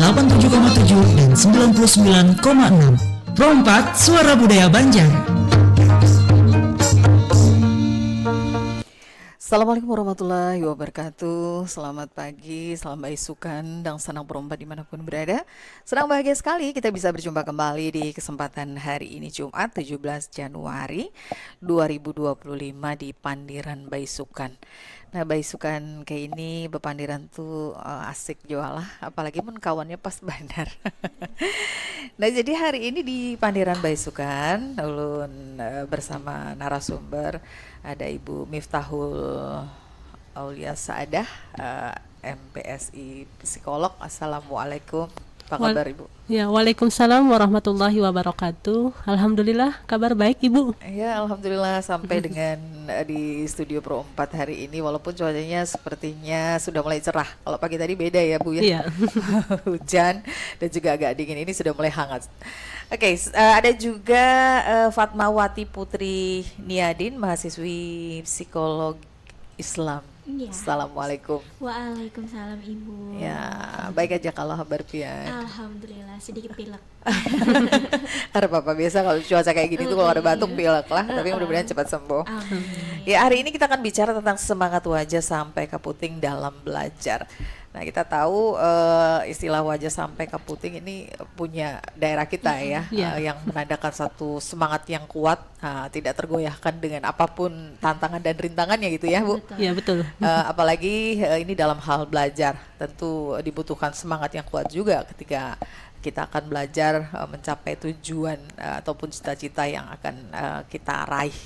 87,7 dan 99,6. Pro 4 Suara Budaya Banjar. Assalamualaikum warahmatullahi wabarakatuh. Selamat pagi, selamat isukan dan senang perompat dimanapun berada. Senang bahagia sekali kita bisa berjumpa kembali di kesempatan hari ini Jumat 17 Januari 2025 di Pandiran Baisukan. Nah, Baisukan kayak ini bepandiran tuh asik jual lah, apalagi pun kawannya pas bandar. Nah, jadi hari ini di Pandiran Baisukan ulun bersama narasumber ada Ibu Miftahul Aulia Saadah, MPSI psikolog. Assalamualaikum. Apa kabar Ibu? Ya, Waalaikumsalam warahmatullahi wabarakatuh. Alhamdulillah, kabar baik Ibu. Ya, alhamdulillah sampai dengan di studio Pro 4 hari ini, walaupun cuacanya sepertinya sudah mulai cerah. Kalau pagi tadi beda ya Bu ya. Iya. Hujan dan juga agak dingin, ini sudah mulai hangat. Oke, ada juga Fatmawati Putri Niadin, mahasiswi psikolog Islam. Ya. Assalamualaikum. Waalaikumsalam Ibu. Ya, baik aja kalau kabar pian. Alhamdulillah, sedikit pilek. Ada apa-apa, biasa kalau cuaca kayak gini tuh kalau ada batuk pilek lah, tapi mudah-mudahan cepat sembuh. Amin. Ya, hari ini kita akan bicara tentang semangat wajah sampai ke puting dalam belajar. Nah, kita tahu istilah wajah sampai ke puting ini punya daerah kita ya, yang menandakan satu semangat yang kuat, tidak tergoyahkan dengan apapun tantangan dan rintangannya gitu ya Bu. Iya, betul. Apalagi ini dalam hal belajar, tentu dibutuhkan semangat yang kuat juga ketika kita akan belajar mencapai tujuan ataupun cita-cita yang akan kita raih.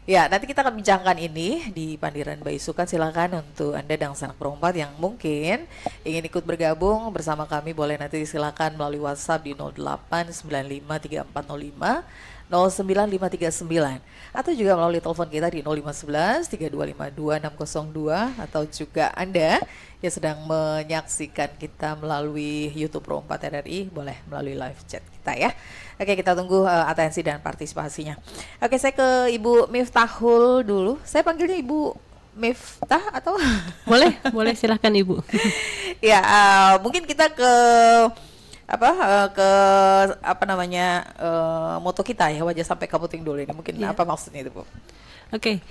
Ya, nanti kita akan bincangkan ini di Pandiran Baisukan. Silakan untuk Anda dan sanak perempat yang mungkin ingin ikut bergabung bersama kami, boleh nanti silakan melalui WhatsApp di 08953405 095339 atau juga melalui telepon kita di 0511 3252 602, atau juga Anda yang sedang menyaksikan kita melalui YouTube Pro 4 RRI boleh melalui live chat kita ya. Oke, kita tunggu atensi dan partisipasinya. Oke, saya ke Ibu Miftahul dulu. Saya panggilnya Ibu Miftah atau Boleh silahkan Ibu. Ya, mungkin kita ke moto kita ya, wajah sampai ke puting dulu ini. Mungkin apa maksudnya itu Bu? Oke,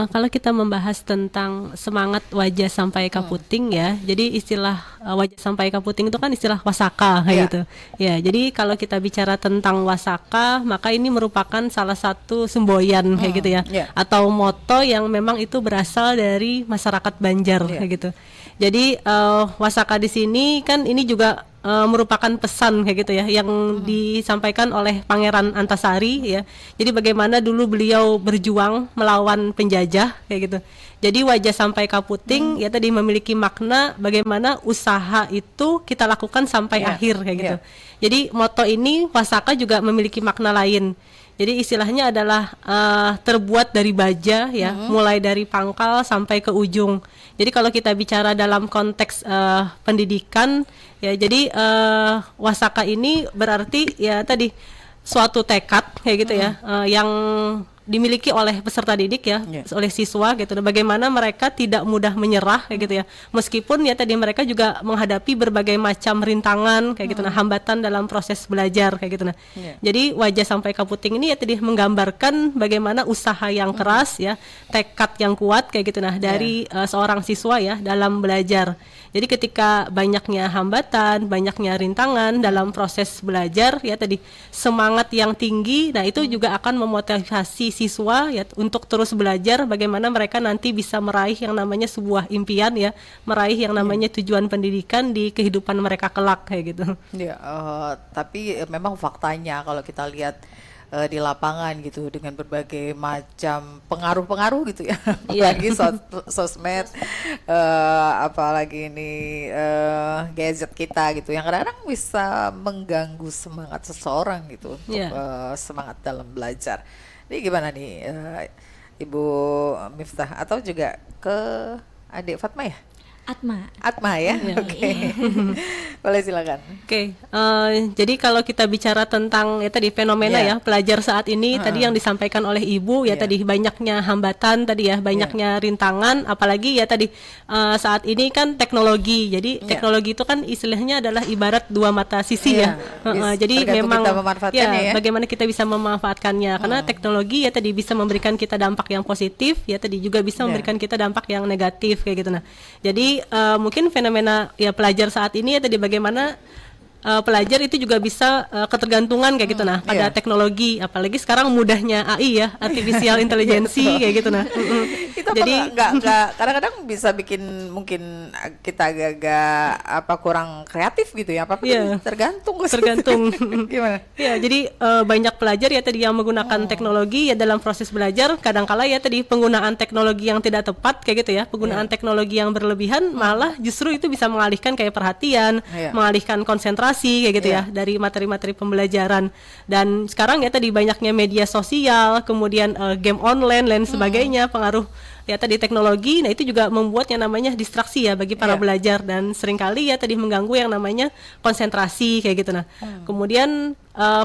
kalau kita membahas tentang semangat wajah sampai ke puting ya, jadi istilah wajah sampai ke puting itu kan istilah wasaka kayak gitu. Ya, jadi kalau kita bicara tentang wasaka, maka ini merupakan salah satu semboyan kayak gitu ya, atau moto yang memang itu berasal dari masyarakat Banjar kayak gitu. Jadi wasaka di sini kan ini juga merupakan pesan kayak gitu ya, yang disampaikan oleh Pangeran Antasari ya. Jadi bagaimana dulu beliau berjuang melawan penjajah kayak gitu. Jadi wajah sampai ke puting ya tadi memiliki makna bagaimana usaha itu kita lakukan sampai akhir kayak gitu. Jadi moto ini wasaka juga memiliki makna lain. Jadi istilahnya adalah terbuat dari baja ya, mulai dari pangkal sampai ke ujung. Jadi kalau kita bicara dalam konteks pendidikan ya, jadi wasaka ini berarti ya tadi suatu tekad kayak gitu ya, yang dimiliki oleh peserta didik ya, oleh siswa gitu. Nah, bagaimana mereka tidak mudah menyerah kayak gitu ya, meskipun ya tadi mereka juga menghadapi berbagai macam rintangan kayak gitu, nah hambatan dalam proses belajar kayak gitu. Nah, jadi wajah sampai ke puting ini ya tadi menggambarkan bagaimana usaha yang keras ya, tekad yang kuat kayak gitu, nah dari seorang siswa ya dalam belajar. Jadi ketika banyaknya hambatan, banyaknya rintangan dalam proses belajar ya tadi, semangat yang tinggi, nah itu juga akan memotivasi siswa ya untuk terus belajar bagaimana mereka nanti bisa meraih yang namanya sebuah impian ya, meraih yang namanya tujuan pendidikan di kehidupan mereka kelak kayak gitu. Ya, tapi memang faktanya kalau kita lihat di lapangan gitu, dengan berbagai macam pengaruh-pengaruh gitu ya, apalagi sosmed, apalagi ini gadget kita gitu, yang kadang-kadang bisa mengganggu semangat seseorang gitu untuk semangat dalam belajar. Ini gimana nih Ibu Miftah, atau juga ke adik Fatma ya? Atma ya, oke. Boleh silakan. Oke, jadi kalau kita bicara tentang ya tadi fenomena Iya. ya pelajar saat ini tadi yang disampaikan oleh Ibu ya Iya. tadi banyaknya hambatan tadi ya banyaknya rintangan, apalagi ya tadi saat ini kan teknologi. Jadi Iya. teknologi itu kan istilahnya adalah ibarat dua mata sisi Iya. ya. Jadi Tergantung memang kita memanfaatkannya ya. bagaimana kita bisa memanfaatkannya karena teknologi ya tadi bisa memberikan kita dampak yang positif ya tadi juga bisa Iya. memberikan kita dampak yang negatif kayak gitu. Nah, jadi mungkin fenomena ya pelajar saat ini ya tadi bagaimana pelajar itu juga bisa ketergantungan kayak gitu nah pada iya. teknologi, apalagi sekarang mudahnya AI ya, artificial intelligence kayak gitu nah. Kita Jadi nggak kadang-kadang bisa bikin mungkin kita agak apa kurang kreatif gitu ya, apa Iya. tergantung ke situ. Tergantung. Gimana? Ya, jadi banyak pelajar ya tadi yang menggunakan teknologi ya dalam proses belajar, kadangkala ya tadi penggunaan teknologi yang tidak tepat kayak gitu ya, penggunaan teknologi yang berlebihan malah justru itu bisa mengalihkan kayak perhatian, Iya. mengalihkan konsentrasi kayak gitu ya dari materi-materi pembelajaran. Dan sekarang ya tadi banyaknya media sosial, kemudian game online lain sebagainya, pengaruh ya tadi teknologi, nah itu juga membuat yang namanya distraksi ya bagi para Iya. belajar dan seringkali ya tadi mengganggu yang namanya konsentrasi kayak gitu nah. Kemudian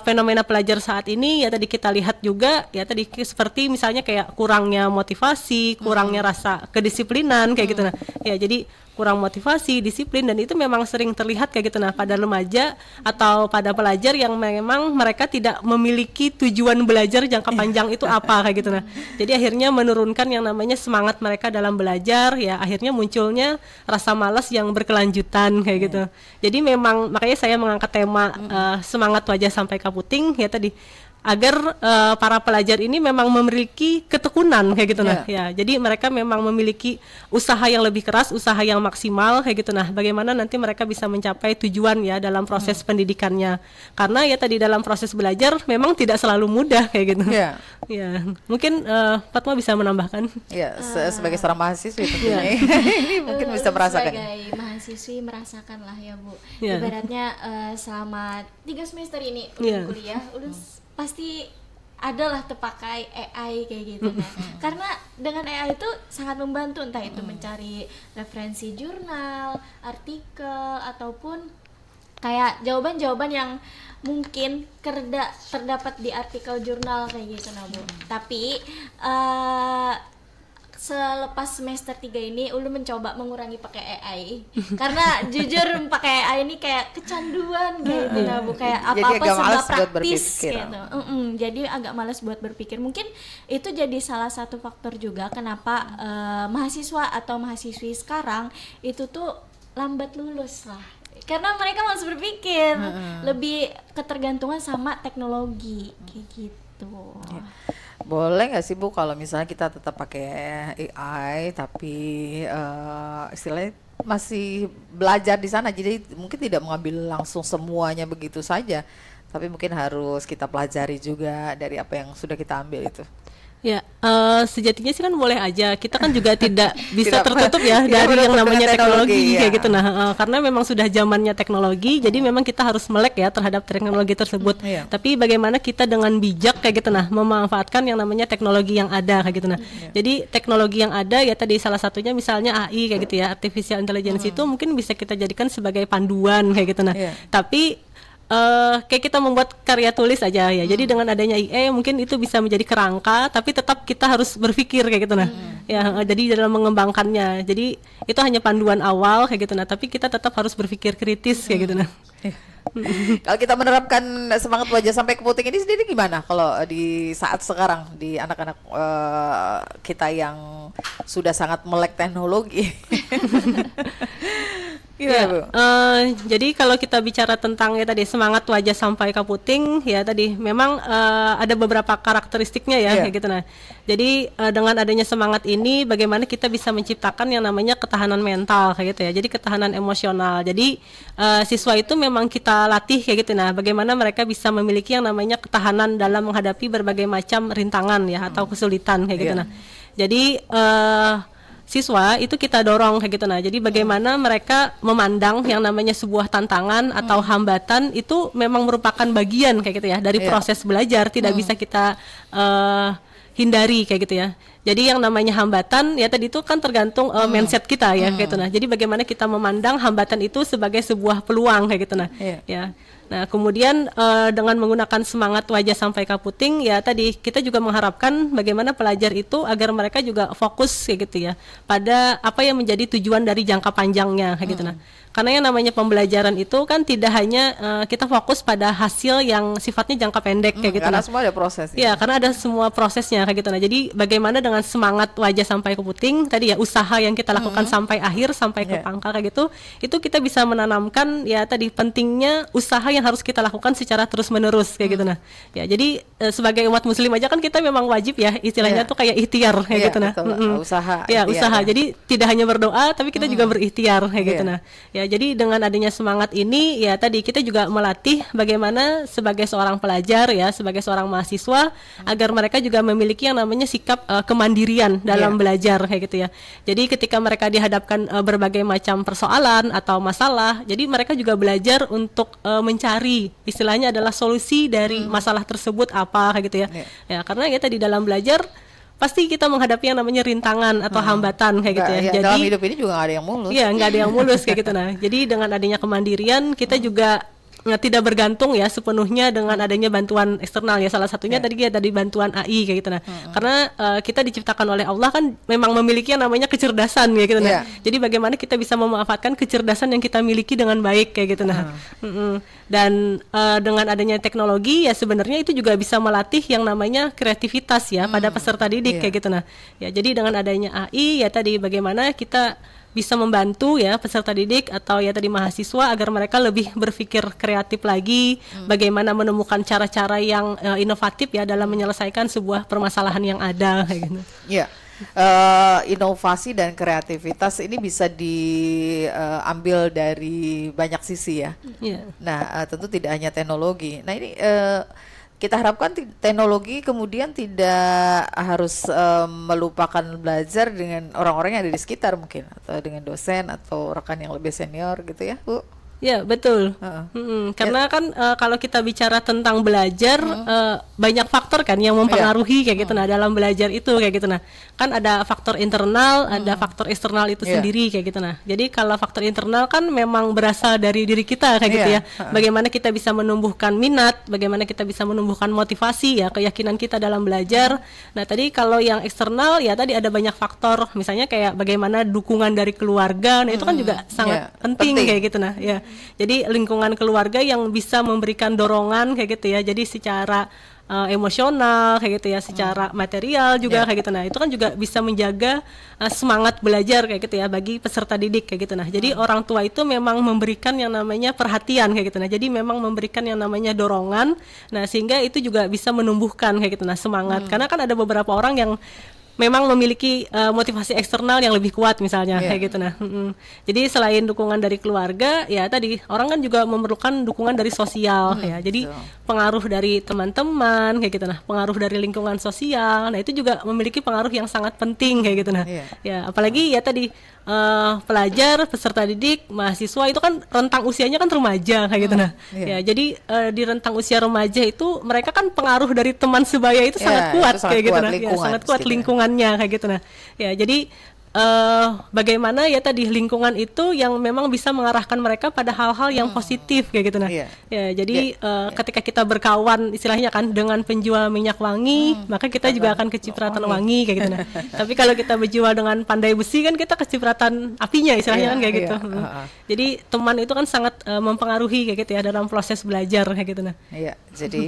fenomena pelajar saat ini ya tadi kita lihat juga ya tadi seperti misalnya kayak kurangnya motivasi, kurangnya rasa kedisiplinan kayak gitu nah. Ya jadi kurang motivasi, disiplin, dan itu memang sering terlihat kayak gitu nah pada remaja atau pada pelajar yang memang mereka tidak memiliki tujuan belajar jangka panjang itu apa kayak gitu nah. Jadi akhirnya menurunkan yang namanya semangat mereka dalam belajar, ya akhirnya munculnya rasa malas yang berkelanjutan kayak gitu. Jadi memang makanya saya mengangkat tema semangat wajah sampai kaputing ya tadi agar para pelajar ini memang memiliki ketekunan kayak gitu nah ya. Jadi mereka memang memiliki usaha yang lebih keras, usaha yang maksimal kayak gitu nah. Bagaimana nanti mereka bisa mencapai tujuan ya dalam proses pendidikannya. Karena ya tadi dalam proses belajar memang tidak selalu mudah kayak gitu. Iya. Ya, mungkin Fatma bisa menambahkan. Ya, sebagai seorang mahasiswi tentunya ini mungkin bisa merasakan. Sebagai mahasiswi merasakan lah ya Bu. Iya. Ibaratnya selama 3 semester ini Iya. kuliah udah pasti adalah terpakai AI kayak gitu nah. Karena dengan AI itu sangat membantu entah itu mencari referensi jurnal, artikel ataupun kayak jawaban-jawaban yang mungkin terdapat di artikel jurnal kayak gitu nah Bu. Tapi selepas semester 3 ini Ulu mencoba mengurangi pakai AI karena jujur pakai AI ini kayak kecanduan gitu nah Bu, kayak Jadi apa-apa agak serba malas buat praktis berpikir. gitu. Jadi agak malas buat berpikir. Mungkin itu jadi salah satu faktor juga kenapa mahasiswa atau mahasiswi sekarang itu tuh lambat lulus lah. Karena mereka malas berpikir, lebih ketergantungan sama teknologi kayak gitu. Boleh nggak sih Bu kalau misalnya kita tetap pakai AI tapi istilahnya masih belajar di sana, jadi mungkin tidak mengambil langsung semuanya begitu saja, tapi mungkin harus kita pelajari juga dari apa yang sudah kita ambil itu. Ya, sejatinya sih kan boleh aja. Kita kan juga tidak bisa Tidak tertutup ya tidak dari yang menutup namanya dengan teknologi, teknologi kayak ya. gitu. Nah, karena memang sudah zamannya teknologi, jadi memang kita harus melek ya terhadap teknologi tersebut. Iya. Tapi bagaimana kita dengan bijak kayak gitu nah, memanfaatkan yang namanya teknologi yang ada kayak gitu nah. Jadi teknologi yang ada ya tadi salah satunya misalnya AI kayak gitu ya, artificial intelligence itu mungkin bisa kita jadikan sebagai panduan kayak gitu nah. Iya. Tapi kayak kita membuat karya tulis aja ya. Jadi dengan adanya AI mungkin itu bisa menjadi kerangka, tapi tetap kita harus berpikir kayak gitu nah. Ya, jadi dalam mengembangkannya. Jadi itu hanya panduan awal kayak gitu nah, tapi kita tetap harus berpikir kritis kayak gitu nah. Kalau kita menerapkan semangat wajah sampai keputing ini sendiri gimana kalau di saat sekarang di anak-anak kita yang sudah sangat melek teknologi? Gimana, Bu? Jadi kalau kita bicara tentang ya tadi semangat wajah sampai kaputing ya tadi memang ada beberapa karakteristiknya ya kayak gitu nah. Jadi dengan adanya semangat ini bagaimana kita bisa menciptakan yang namanya ketahanan mental kayak gitu ya. Jadi ketahanan emosional. Jadi siswa itu memang kita latih kayak gitu nah. Bagaimana mereka bisa memiliki yang namanya ketahanan dalam menghadapi berbagai macam rintangan ya atau kesulitan kayak gitu nah. Jadi siswa itu kita dorong kayak gitu nah. Jadi bagaimana mereka memandang yang namanya sebuah tantangan atau hambatan itu memang merupakan bagian kayak gitu ya dari proses belajar, tidak bisa kita hindari kayak gitu ya. Jadi yang namanya hambatan ya tadi itu kan tergantung mindset kita ya kayak gitu. Nah, jadi bagaimana kita memandang hambatan itu sebagai sebuah peluang kayak gitu. Nah, Iya. ya. Nah, kemudian dengan menggunakan semangat wajah sampai kaputing ya tadi kita juga mengharapkan bagaimana pelajar itu agar mereka juga fokus kayak gitu ya pada apa yang menjadi tujuan dari jangka panjangnya kayak gitu. Nah, karena yang namanya pembelajaran itu kan tidak hanya kita fokus pada hasil yang sifatnya jangka pendek kayak gitu. Karena Nah, semua ada prosesnya. ya, karena ada semua prosesnya kayak gitu. Nah, jadi bagaimana dengan semangat wajah sampai ke puting tadi ya usaha yang kita lakukan sampai akhir sampai ke Yeah. pangkal kayak gitu, itu kita bisa menanamkan ya tadi pentingnya usaha yang harus kita lakukan secara terus-menerus kayak gitu. Nah, ya jadi sebagai umat muslim aja kan kita memang wajib ya istilahnya Yeah. tuh kayak ikhtiar kayak Iya, gitu. Nah, betul. Usaha, Ya, ikhtiar, usaha. ya. Jadi tidak hanya berdoa tapi kita juga berikhtiar kayak gitu. Iya. Nah, ya jadi dengan adanya semangat ini ya tadi kita juga melatih bagaimana sebagai seorang pelajar ya, sebagai seorang mahasiswa agar mereka juga memiliki yang namanya sikap kemandirian dalam Iya. belajar kayak gitu ya. Jadi ketika mereka dihadapkan berbagai macam persoalan atau masalah, jadi mereka juga belajar untuk mencari istilahnya adalah solusi dari masalah tersebut apa kayak gitu ya. Iya. Ya, karena ya tadi dalam belajar pasti kita menghadapi yang namanya rintangan atau hambatan kayak gitu ya. Nggak, Jadi dalam hidup ini juga nggak ada yang mulus. iya, nggak ada yang mulus kayak gitu. Nah, jadi dengan adanya kemandirian kita juga tidak bergantung ya sepenuhnya dengan adanya bantuan eksternal ya. Salah satunya tadi bantuan AI kayak gitu. Nah, karena kita diciptakan oleh Allah kan memang memiliki yang namanya kecerdasan ya gitu. Nah, jadi bagaimana kita bisa memanfaatkan kecerdasan yang kita miliki dengan baik kayak gitu. Nah, dan dengan adanya teknologi ya sebenarnya itu juga bisa melatih yang namanya kreativitas ya pada peserta didik kayak gitu. Nah, ya jadi dengan adanya AI ya tadi bagaimana kita bisa membantu ya peserta didik atau ya tadi mahasiswa agar mereka lebih berpikir kreatif lagi, bagaimana menemukan cara-cara yang inovatif ya dalam menyelesaikan sebuah permasalahan yang ada kayak gitu. Iya. Inovasi dan kreativitas ini bisa diambil dari banyak sisi ya. Iya. Nah, tentu tidak hanya teknologi. Nah, ini kita harapkan teknologi kemudian tidak harus melupakan belajar dengan orang-orang yang ada di sekitar mungkin, atau dengan dosen atau rekan yang lebih senior gitu ya, Bu. Ya betul. Karena kan kalau kita bicara tentang belajar banyak faktor kan yang mempengaruhi kayak gitu. Nah dalam belajar itu kayak gitu. Nah kan ada faktor internal, ada faktor eksternal itu sendiri kayak gitu. Nah jadi kalau faktor internal kan memang berasal dari diri kita kayak gitu ya. Bagaimana kita bisa menumbuhkan minat, bagaimana kita bisa menumbuhkan motivasi ya, keyakinan kita dalam belajar. Nah tadi kalau yang eksternal ya tadi ada banyak faktor, misalnya kayak bagaimana dukungan dari keluarga. Nah itu kan juga sangat penting kayak gitu. Nah ya. Jadi lingkungan keluarga yang bisa memberikan dorongan kayak gitu ya. Jadi secara emosional kayak gitu ya, secara material juga kayak gitu. Nah, itu kan juga bisa menjaga semangat belajar kayak gitu ya bagi peserta didik kayak gitu. Nah, jadi orang tua itu memang memberikan yang namanya perhatian kayak gitu. Nah, jadi memang memberikan yang namanya dorongan. Nah, sehingga itu juga bisa menumbuhkan kayak gitu. Nah, semangat. Karena kan ada beberapa orang yang memang memiliki motivasi eksternal yang lebih kuat misalnya kayak gitu. Nah, jadi selain dukungan dari keluarga, ya tadi orang kan juga memerlukan dukungan dari sosial ya. Jadi pengaruh dari teman-teman kayak gitu. Nah, pengaruh dari lingkungan sosial. Nah, itu juga memiliki pengaruh yang sangat penting kayak gitu. Nah, ya apalagi ya tadi pelajar, peserta didik, mahasiswa itu kan rentang usianya kan remaja kayak gitu. Nah, ya jadi di rentang usia remaja itu mereka kan pengaruh dari teman sebaya itu sangat kuat kayak gitu. Nah, ya, sangat kuat lingkungannya kayak gitu. Nah, ya jadi bagaimana ya tadi lingkungan itu yang memang bisa mengarahkan mereka pada hal-hal yang positif kayak gitu. Nah, ya jadi ketika kita berkawan istilahnya kan dengan penjual minyak wangi, maka kita juga akan kecipratan wangi kayak gitu. Nah, tapi kalau kita berjual dengan pandai besi kan kita kecipratan apinya istilahnya kan kayak gitu. Jadi teman itu kan sangat mempengaruhi kayak gitu ya dalam proses belajar kayak gitu. Nah, iya, jadi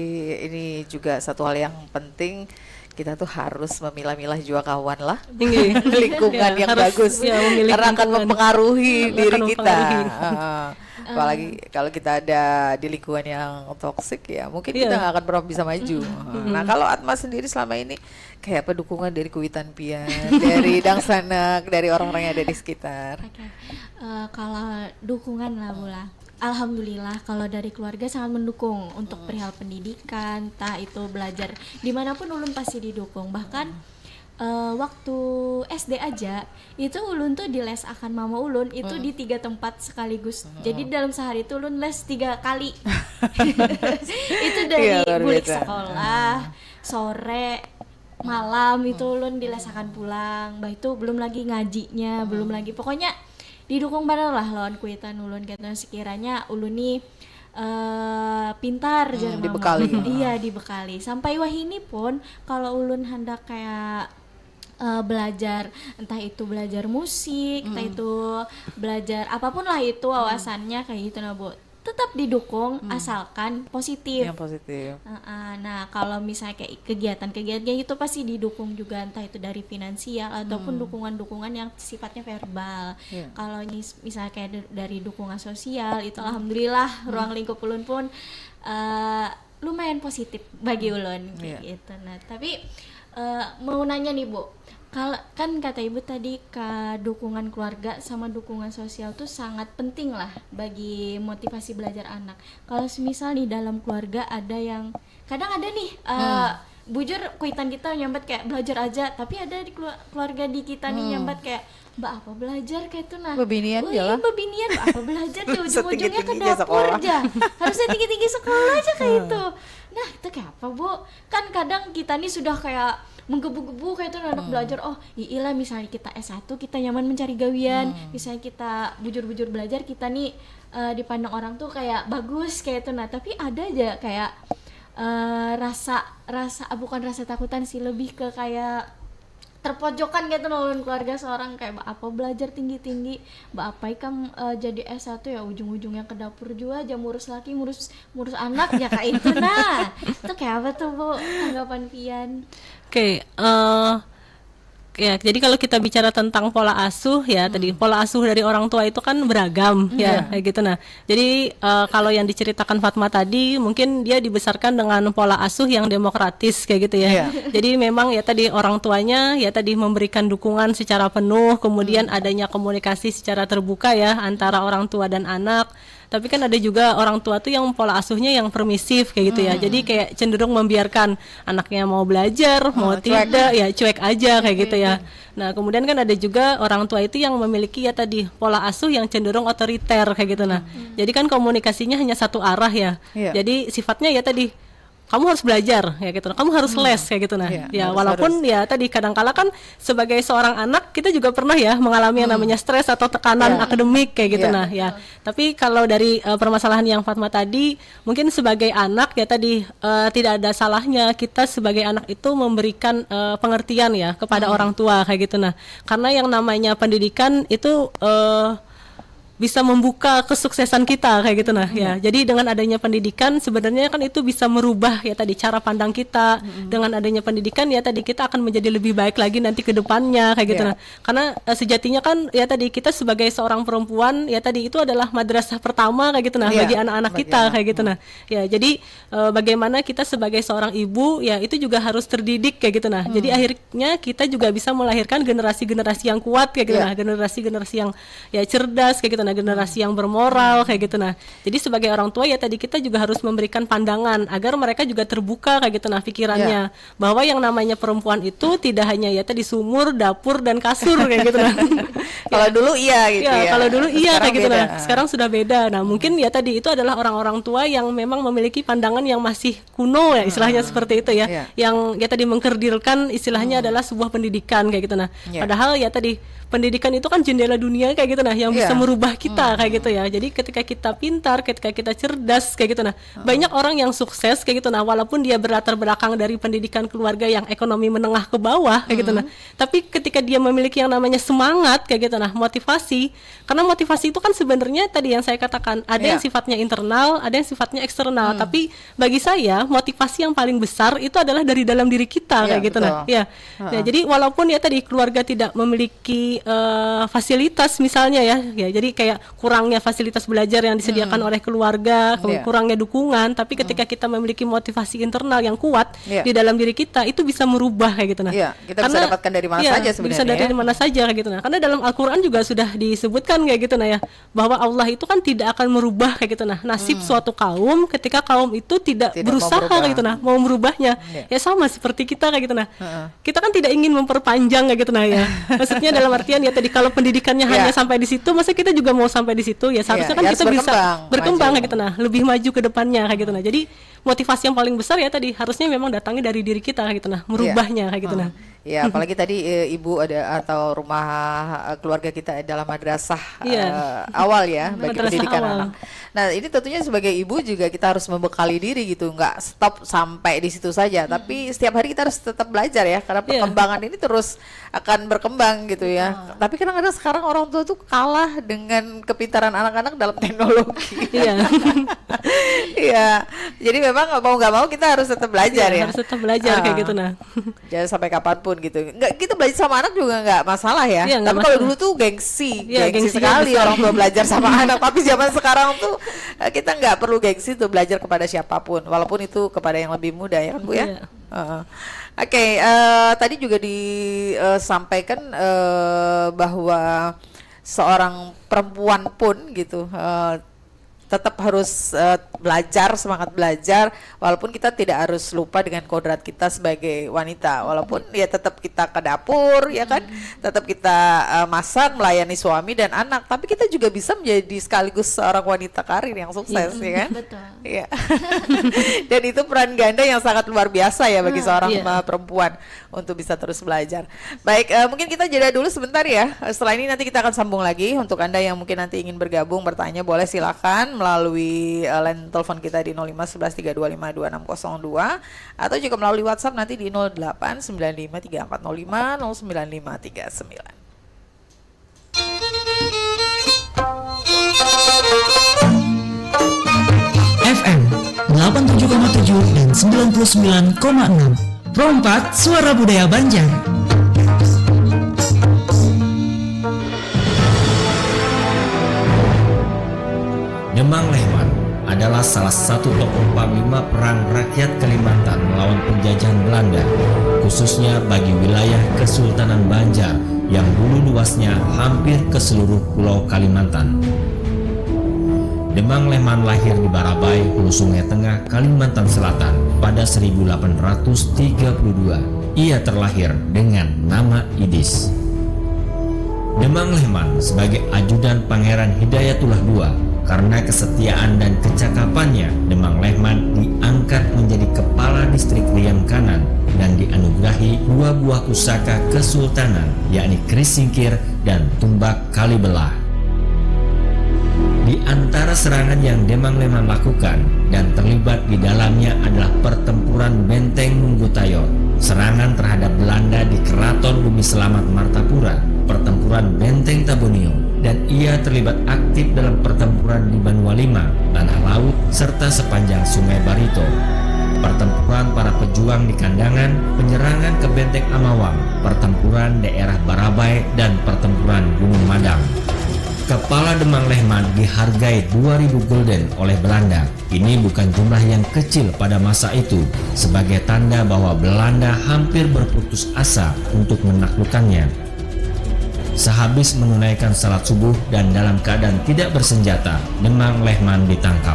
ini juga satu hal yang penting. Kita tuh harus memilah-milah juga kawan lah, lingkungan yang harus, bagus, karena akan mempengaruhi diri kita. Apalagi kalau kita ada di lingkungan yang toksik ya, mungkin kita nggak akan pernah bisa maju. Nah kalau Atma sendiri selama ini kayak apa dukungan dari Kuitan Pian, dari Dangsanak, dari orang-orang yang ada di sekitar? Kalau dukungan lah Bula, alhamdulillah kalau dari keluarga sangat mendukung untuk perihal pendidikan, entah itu belajar dimanapun Ulun pasti didukung. Bahkan waktu SD aja itu Ulun tuh di les akan mama Ulun itu di 3 tempat sekaligus. Jadi dalam sehari itu Ulun les 3 kali. Itu dari bulik sekolah, sore, malam itu ulun dilesakan pulang, bah itu belum lagi ngajinya, belum lagi pokoknya didukung bener lah lawan kuitan ulun gitu sekiranya ulun nih pintar jar mama. Dibekali. Iya dibekali sampai wahini pun kalau ulun hendak kayak belajar, entah itu belajar musik, entah itu belajar apapun lah itu wawasannya kayak gitu nah Bu, tetap didukung asalkan positif. Yang positif. Nah kalau misalnya kayak kegiatan-kegiatan itu pasti didukung juga, entah itu dari finansial ataupun dukungan-dukungan yang sifatnya verbal. Kalau misalnya kayak dari dukungan sosial itu alhamdulillah ruang lingkup ulun pun lumayan positif bagi ulun kayak gitu. Nah tapi mau nanya nih Bu, kalau kan kata Ibu tadi dukungan keluarga sama dukungan sosial tuh sangat penting lah bagi motivasi belajar anak. Kalau semisal di dalam keluarga ada yang kadang ada nih bujur kuitan kita nyambat kayak belajar aja, tapi ada di keluarga di kita nih nyambat kayak Mbak apa belajar kayak itu nah. Bebinian Wih, jalan. Bebinian Mbak apa belajar di ujung-ujungnya ke Setinggi-tingginya dapur sekolah. aja. Harusnya tinggi-tinggi sekolah aja kayak itu. Nah, itu kayak apa, Bu? Kan kadang kita nih sudah kayak menggebu-gebu kayak itu anak belajar. Oh, iyalah misalnya kita S1 kita nyaman mencari gawian, misalnya kita bujur-bujur belajar kita nih dipandang orang tuh kayak bagus kayak itu. Nah, tapi ada aja kayak rasa bukan rasa takutan sih, lebih ke kayak terpojokan gitu nulun keluarga seorang kayak Mbak apa belajar tinggi-tinggi, Mbak apa ikam jadi S1 ya ujung-ujungnya ke dapur juga aja ngurus laki, ngurus anak ya kayak itu. Nah, itu kayak apa tuh Bu tanggapan Pian? Oke, ya, jadi kalau kita bicara tentang pola asuh ya tadi pola asuh dari orang tua itu kan beragam ya kayak gitu. Nah, jadi kalau yang diceritakan Fatma tadi mungkin dia dibesarkan dengan pola asuh yang demokratis kayak gitu ya. Jadi memang ya tadi orang tuanya ya tadi memberikan dukungan secara penuh, kemudian adanya komunikasi secara terbuka ya antara orang tua dan anak. Tapi kan ada juga orang tua tuh yang pola asuhnya yang permisif kayak gitu ya. Jadi kayak cenderung membiarkan anaknya mau belajar, mau tidak ya cuek aja kayak gitu ya. Nah, kemudian kan ada juga orang tua itu yang memiliki ya tadi pola asuh yang cenderung otoriter kayak gitu. Nah, jadi kan komunikasinya hanya satu arah ya. Jadi sifatnya ya tadi kamu harus belajar ya gitu, kamu harus les kayak gitu. Nah ya walaupun ya tadi kadang-kala kan sebagai seorang anak kita juga pernah ya mengalami yang namanya stres atau tekanan akademik kayak gitu. Nah ya tapi kalau dari permasalahan yang Fatma tadi mungkin sebagai anak ya tadi tidak ada salahnya kita sebagai anak itu memberikan pengertian ya kepada orang tua kayak gitu. Nah karena yang namanya pendidikan itu bisa membuka kesuksesan kita kayak gitu. Nah ya jadi dengan adanya pendidikan sebenarnya kan itu bisa merubah ya tadi cara pandang kita. Dengan adanya pendidikan ya tadi kita akan menjadi lebih baik lagi nanti ke depannya kayak gitu. Nah karena sejatinya kan ya tadi kita sebagai seorang perempuan ya tadi itu adalah madrasah pertama kayak gitu nah bagi anak-anak kita kayak gitu. Nah ya jadi bagaimana kita sebagai seorang ibu ya itu juga harus terdidik kayak gitu. Nah jadi akhirnya kita juga bisa melahirkan generasi-generasi yang kuat kayak gitu. Nah generasi-generasi yang ya cerdas kayak gitu. Nah generasi yang bermoral kayak gitu. Nah jadi sebagai orang tua ya tadi kita juga harus memberikan pandangan agar mereka juga terbuka kayak gitu nah pikirannya bahwa yang namanya perempuan itu tidak hanya ya tadi sumur, dapur dan kasur kayak gitu nah. Kalau dulu iya gitu ya. Kalau dulu iya Sekarang kayak gitu beda. nah. Sekarang sudah beda. Nah mungkin ya tadi itu adalah orang-orang tua yang memang memiliki pandangan yang masih kuno ya istilahnya seperti itu ya. Yang ya tadi mengkerdilkan istilahnya adalah sebuah pendidikan kayak gitu nah. Padahal ya tadi pendidikan itu kan jendela dunia kayak gitu nah yang bisa merubah kita kayak gitu ya. Jadi ketika kita pintar, ketika kita cerdas kayak gitu nah. Banyak orang yang sukses kayak gitu nah walaupun dia berlatar belakang dari pendidikan keluarga yang ekonomi menengah ke bawah kayak gitu nah. Tapi ketika dia memiliki yang namanya semangat kayak gitu nah, motivasi. Karena motivasi itu kan sebenarnya tadi yang saya katakan ada yang sifatnya internal, ada yang sifatnya eksternal. Tapi bagi saya motivasi yang paling besar itu adalah dari dalam diri kita kayak gitu nah. Ya. Nah, jadi walaupun ya tadi keluarga tidak memiliki fasilitas misalnya ya jadi kayak kurangnya fasilitas belajar yang disediakan oleh keluarga, kurangnya dukungan, tapi ketika kita memiliki motivasi internal yang kuat di dalam diri kita itu bisa merubah kayak gitu nah. Kita bisa dapatkan dari mana saja sebenarnya. Bisa dari mana saja kayak gitu nah. Karena dalam Al-Qur'an juga sudah disebutkan kayak gitu nah ya, bahwa Allah itu kan tidak akan merubah kayak gitu nah nasib suatu kaum ketika kaum itu tidak berusaha kayak gitu nah mau merubahnya. Ya sama seperti kita kayak gitu nah. Kita kan tidak ingin memperpanjang kayak gitu nah ya. Maksudnya dalam arti perhatian ya tadi, kalau pendidikannya Iya. hanya sampai di situ, masa kita juga mau sampai di situ ya seharusnya kan ya kita harus bisa maju. berkembang kayak gitu, nah lebih maju ke depannya kayak gitu. Nah jadi motivasi yang paling besar ya tadi harusnya memang datangnya dari diri kita kayak gitu, nah merubahnya kayak gitu. Nah Ya, apalagi tadi ibu ada atau rumah keluarga kita adalah madrasah Iya. awal ya bagi Madrasah pendidikan awal. anak. Nah, ini tentunya sebagai ibu juga kita harus membekali diri gitu, nggak stop sampai di situ saja, tapi setiap hari kita harus tetap belajar ya, karena Iya. perkembangan ini terus akan berkembang gitu ya. Tapi kadang-kadang sekarang orang tua tuh kalah dengan kepintaran anak-anak dalam teknologi. iya. Iya, jadi memang mau nggak mau kita harus tetap belajar ya. Harus tetap belajar kayak gitu. Nah Jangan sampai kapanpun gitu. Nggak, kita belajar sama anak juga nggak masalah ya. Iya, nggak Tapi kalau masalah. dulu tuh gengsi, Iya, gengsi gengsinya sekali besar. orang tua belajar sama anak. Tapi zaman sekarang tuh kita nggak perlu gengsi tuh belajar kepada siapapun, walaupun itu kepada yang lebih muda ya kan Bu ya. Iya. Oke, tadi juga disampaikan bahwa seorang perempuan pun gitu tetap harus belajar, semangat belajar, walaupun kita tidak harus lupa dengan kodrat kita sebagai wanita, walaupun ya tetap kita ke dapur ya kan, tetap kita masak, melayani suami dan anak, tapi kita juga bisa menjadi sekaligus seorang wanita karir yang sukses ya kan. Betul. Iya. Dan itu peran ganda yang sangat luar biasa ya bagi seorang iya. perempuan untuk bisa terus belajar. Baik, mungkin kita jeda dulu sebentar ya. Setelah ini nanti kita akan sambung lagi. Untuk Anda yang mungkin nanti ingin bergabung, bertanya, boleh silakan melalui line telepon kita di 051132522602 atau juga melalui WhatsApp nanti di 0895340509. FM 87,7 dan 99,6 Pro 4 Suara Budaya Banjar. Demang Lehman adalah salah satu tokoh panglima perang rakyat Kalimantan melawan penjajahan Belanda, khususnya bagi wilayah Kesultanan Banjar yang dulu luasnya hampir ke seluruh pulau Kalimantan. Demang Lehman lahir di Barabai, Hulu Sungai Tengah, Kalimantan Selatan pada 1832. Ia terlahir dengan nama Idis. Demang Lehman sebagai ajudan Pangeran Hidayatullah II. Karena kesetiaan dan kecakapannya, Demang Lehman diangkat menjadi kepala distrik Riam Kanan dan dianugerahi 2 buah pusaka kesultanan, yakni Keris Singkir dan Tumbak Kalibelah. Di antara serangan yang Demang Lehman lakukan dan terlibat di dalamnya adalah pertempuran Benteng Munggutayo, serangan terhadap Belanda di Keraton Bumi Selamat Martapura, pertempuran Benteng Tabunio, dan ia terlibat aktif dalam pertempuran di Banua Lima, Tanah Laut, serta sepanjang Sungai Barito. Pertempuran para pejuang di Kandangan, penyerangan ke Benteng Amawang, pertempuran daerah Barabai, dan pertempuran Gunung Madang. Kepala Demang Lehman dihargai 2.000 gulden oleh Belanda. Ini bukan jumlah yang kecil pada masa itu, sebagai tanda bahwa Belanda hampir berputus asa untuk menaklukkannya. Sehabis menunaikan salat subuh dan dalam keadaan tidak bersenjata, Demang Lehman ditangkap.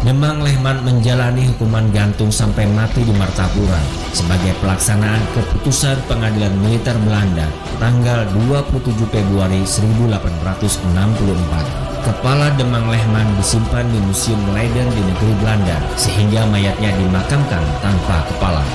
Demang Lehman menjalani hukuman gantung sampai mati di Martapura sebagai pelaksanaan keputusan pengadilan militer Belanda tanggal 27 Februari 1864. Kepala Demang Lehman disimpan di Museum Leiden di negeri Belanda sehingga mayatnya dimakamkan tanpa kepala.